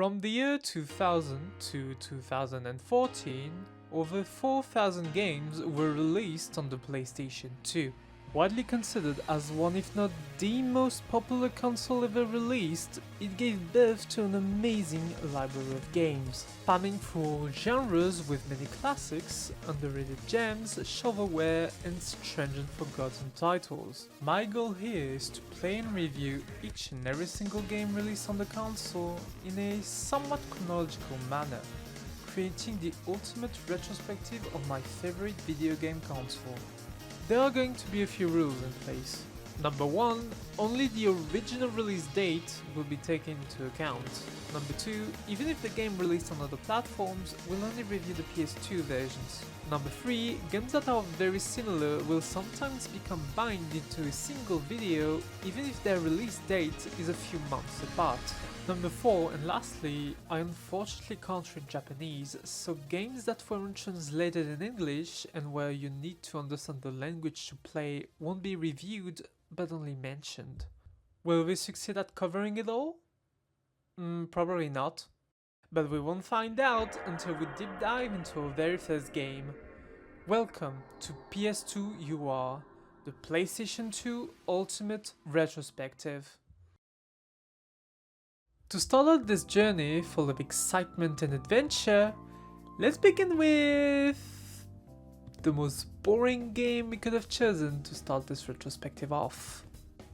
From the year 2000 to 2014, over 4,000 games were released on the PlayStation 2. Widely considered as one if not the most popular console ever released, it gave birth to an amazing library of games, spanning through genres with many classics, underrated gems, shovelware, and strange and forgotten titles. My goal here is to play and review each and every single game released on the console in a somewhat chronological manner, creating the ultimate retrospective of my favorite video game console. There are going to be a few rules in place. Number 1, only the original release date will be taken into account. Number 2, even if the game released on other platforms, we'll only review the PS2 versions. Number 3, games that are very similar will sometimes be combined into a single video even if their release date is a few months apart. Number 4, and lastly, I unfortunately can't read Japanese, so games that weren't translated in English and where you need to understand the language to play won't be reviewed but only mentioned. Will we succeed at covering it all? Probably not. But we won't find out until we deep dive into our very first game. Welcome to PS2 UR, the PlayStation 2 Ultimate Retrospective. To start out this journey full of excitement and adventure, let's begin with the most boring game we could have chosen to start this retrospective off.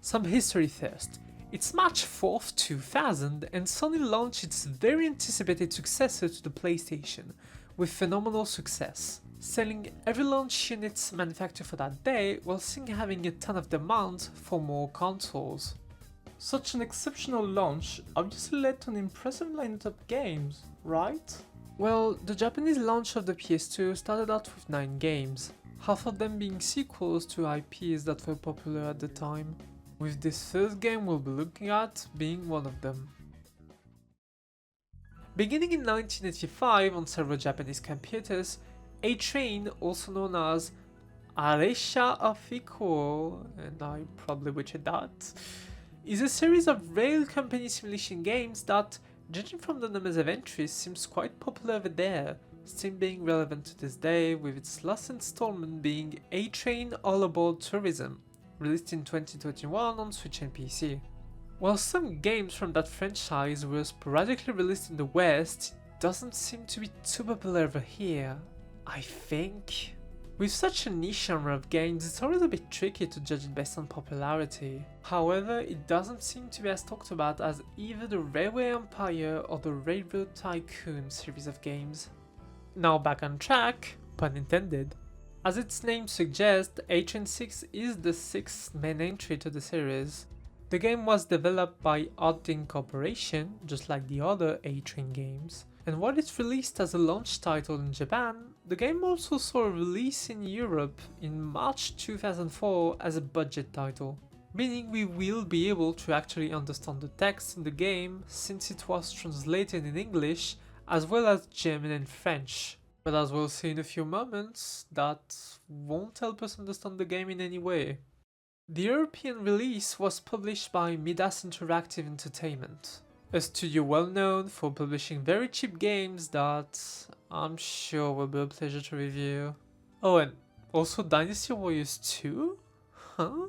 Some history first. It's March 4th, 2000, and Sony launched its very anticipated successor to the PlayStation, with phenomenal success, selling every launch unit manufactured for that day while still having a ton of demand for more consoles. Such an exceptional launch obviously led to an impressive lineup of games, right? Well, the Japanese launch of the PS2 started out with 9 games, half of them being sequels to IPs that were popular at the time, with this first game we'll be looking at being one of them. Beginning in 1985 on several Japanese computers, A-Train, also known as Aresha of Ikuo, and I probably butchered that, is a series of rail company simulation games that, judging from the numbers of entries, seems quite popular over there, still being relevant to this day, with its last installment being A-Train All Aboard Tourism, released in 2021 on Switch and PC. While some games from that franchise were sporadically released in the West, it doesn't seem to be too popular over here, I think. With such a niche genre of games, it's always a bit tricky to judge it based on popularity. However, it doesn't seem to be as talked about as either the Railway Empire or the Railroad Tycoon series of games. Now back on track, pun intended. As its name suggests, A-Train 6 is the 6th main entry to the series. The game was developed by Odding Corporation, just like the other A-Train games, and while it's released as a launch title in Japan, the game also saw a release in Europe in March 2004 as a budget title, meaning we will be able to actually understand the text in the game since it was translated in English as well as German and French. But as we'll see in a few moments, that won't help us understand the game in any way. The European release was published by Midas Interactive Entertainment, a studio well known for publishing very cheap games that I'm sure will be a pleasure to review. Oh, and also Dynasty Warriors 2? Huh?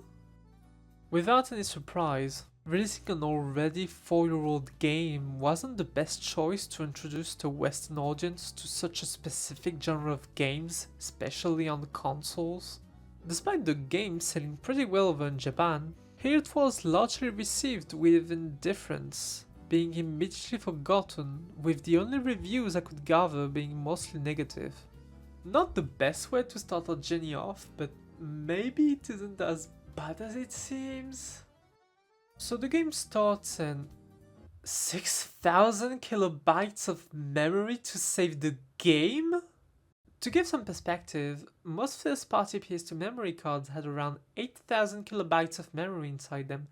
Without any surprise, releasing an already 4-year-old game wasn't the best choice to introduce the Western audience to such a specific genre of games, especially on consoles. Despite the game selling pretty well over in Japan, here it was largely received with indifference, being immediately forgotten, with the only reviews I could gather being mostly negative. Not the best way to start a journey off, but maybe it isn't as bad as it seems. So the game starts and 6,000 kilobytes of memory to save the game? To give some perspective, most first-party PS2 memory cards had around 8,000 kilobytes of memory inside them,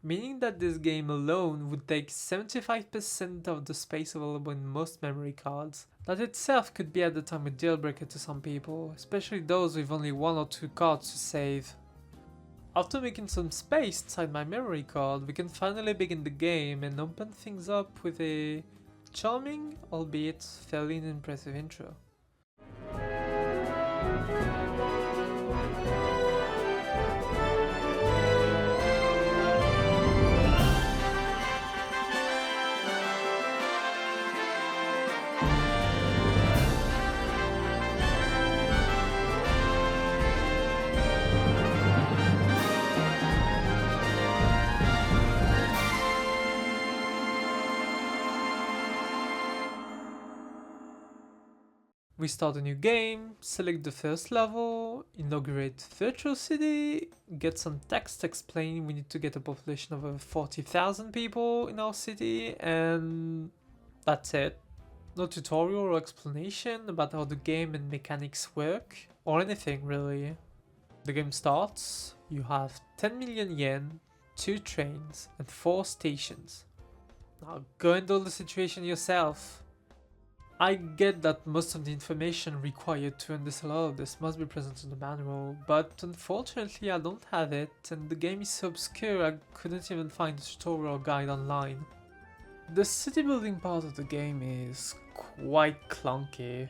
meaning that this game alone would take 75% of the space available in most memory cards. That itself could be at the time a deal breaker to some people, especially those with only 1 or 2 cards to save. After making some space inside my memory card, we can finally begin the game and open things up with a Charming, albeit fairly unimpressive intro. We start a new game, select the first level, inaugurate Virtual City, get some text explaining we need to get a population of over 40,000 people in our city, and that's it. No tutorial or explanation about how the game and mechanics work, or anything really. The game starts, you have 10 million yen, 2 trains, and 4 stations. Now go handle the situation yourself. I get that most of the information required to understand all of this must be present in the manual, but unfortunately I don't have it, and the game is so obscure I couldn't even find a tutorial guide online. The city building part of the game is quite clunky.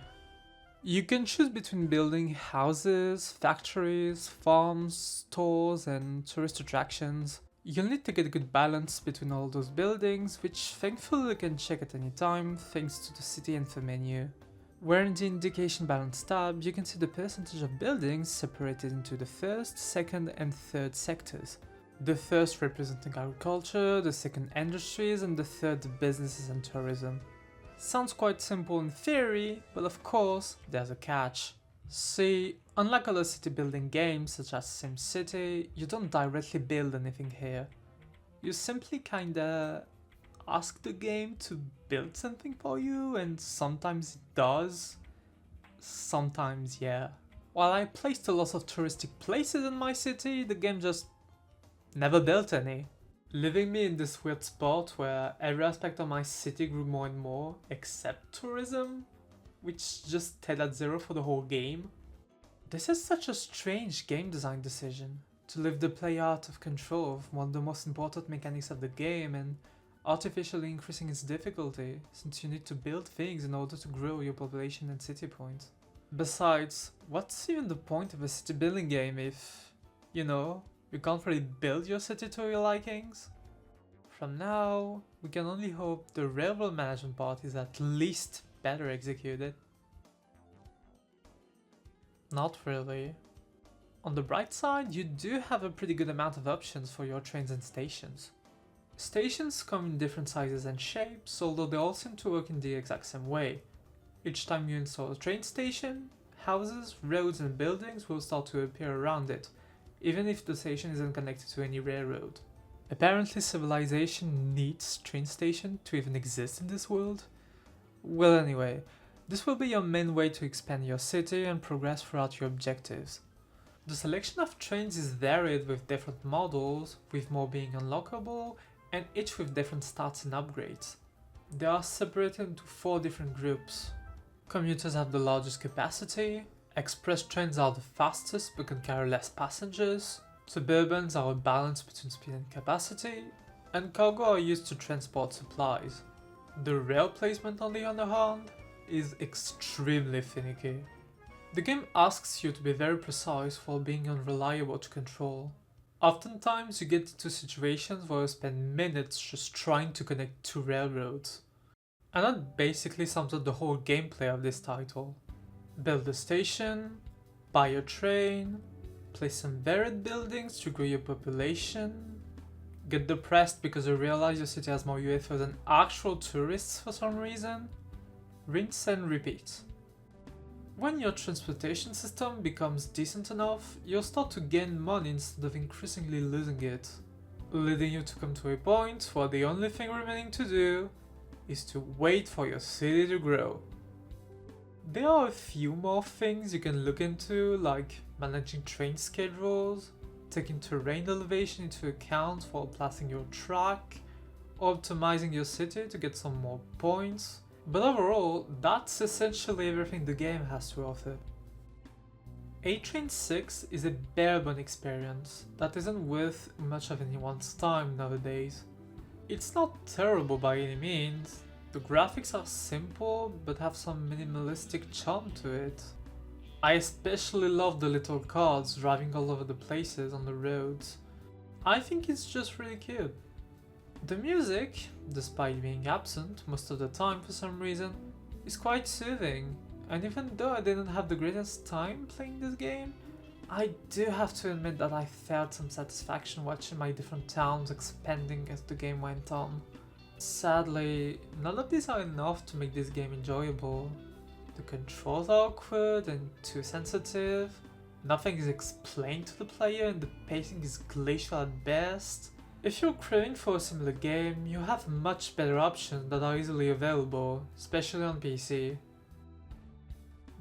You can choose between building houses, factories, farms, stores, and tourist attractions. You'll need to get a good balance between all those buildings, which thankfully you can check at any time thanks to the city info menu. Where in the indication balance tab, you can see the percentage of buildings separated into the first, second and third sectors. The first representing agriculture, the second industries, and the third businesses and tourism. Sounds quite simple in theory, but of course, there's a catch. See, unlike other city building games such as SimCity, you don't directly build anything here. You simply kinda ask the game to build something for you, and sometimes it does. Sometimes, yeah. While I placed a lot of touristic places in my city, the game just never built any. Leaving me in this weird spot where every aspect of my city grew more and more, except tourism, which just stayed at 0 for the whole game. This is such a strange game design decision, to leave the player out of control of one of the most important mechanics of the game and artificially increasing its difficulty, since you need to build things in order to grow your population and city points. Besides, what's even the point of a city building game if, you can't really build your city to your likings? From now, we can only hope the railroad management part is at least better executed. Not really. On the bright side, you do have a pretty good amount of options for your trains and stations. Stations come in different sizes and shapes, although they all seem to work in the exact same way. Each time you install a train station, houses, roads and buildings will start to appear around it, even if the station isn't connected to any railroad. Apparently civilization needs train station to even exist in this world. Well anyway, this will be your main way to expand your city and progress throughout your objectives. The selection of trains is varied with different models, with more being unlockable, and each with different stats and upgrades. They are separated into 4 different groups. Commuters have the largest capacity, express trains are the fastest but can carry less passengers, suburbans are a balance between speed and capacity, and cargo are used to transport supplies. The rail placement on the other hand is extremely finicky. The game asks you to be very precise while being unreliable to control. Oftentimes you get into situations where you spend minutes just trying to connect 2 railroads. And that basically sums up the whole gameplay of this title. Build a station, buy a train, place some varied buildings to grow your population, get depressed because you realize your city has more UFOs than actual tourists for some reason, rinse and repeat. When your transportation system becomes decent enough, you'll start to gain money instead of increasingly losing it, leading you to come to a point where the only thing remaining to do is to wait for your city to grow. There are a few more things you can look into, like managing train schedules, taking terrain elevation into account while placing your track, or optimizing your city to get some more points. But overall, that's essentially everything the game has to offer. A-Train 6 is a bare-bone experience that isn't worth much of anyone's time nowadays. It's not terrible by any means, The graphics are simple but have some minimalistic charm to it. I especially love the little cars driving all over the places on the roads. I think it's just really cute. The music, despite being absent most of the time for some reason, is quite soothing, and even though I didn't have the greatest time playing this game, I do have to admit that I felt some satisfaction watching my different towns expanding as the game went on. Sadly, none of these are enough to make this game enjoyable. The controls are awkward and too sensitive, nothing is explained to the player and the pacing is glacial at best. If you're craving for a similar game, you have much better options that are easily available, especially on PC.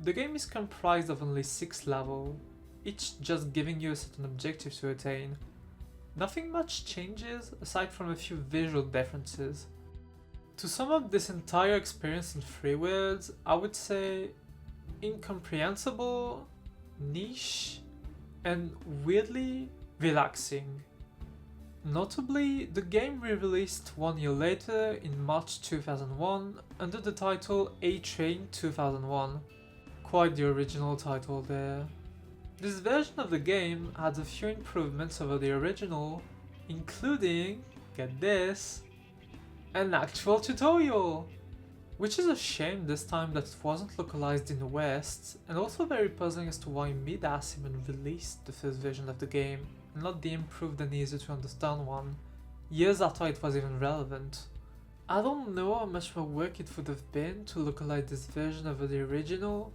The game is comprised of only 6 levels, each just giving you a certain objective to attain. Nothing much changes aside from a few visual differences. To sum up this entire experience in 3 words, I would say incomprehensible, niche, and weirdly relaxing. Notably, the game re-released 1 year later in March 2001 under the title A-Train 2001. Quite the original title there. This version of the game had a few improvements over the original, including, get this, an actual tutorial! Which is a shame this time that it wasn't localized in the West, and also very puzzling as to why Midas even released the first version of the game, and not the improved and easier to understand one, years after it was even relevant. I don't know how much more work it would have been to localize this version over the original,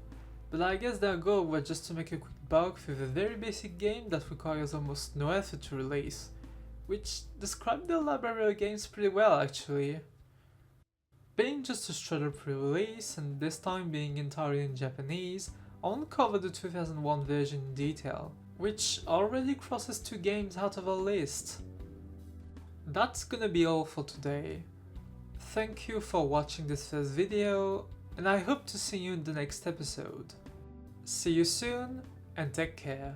but I guess their goal was just to make a quick buck with a very basic game that requires almost no effort to release, which described their library of games pretty well actually. Being just a straight up pre-release, and this time being entirely in Japanese, I won't cover the 2001 version in detail, which already crosses 2 games out of our list. That's gonna be all for today. Thank you for watching this first video, and I hope to see you in the next episode. See you soon, and take care.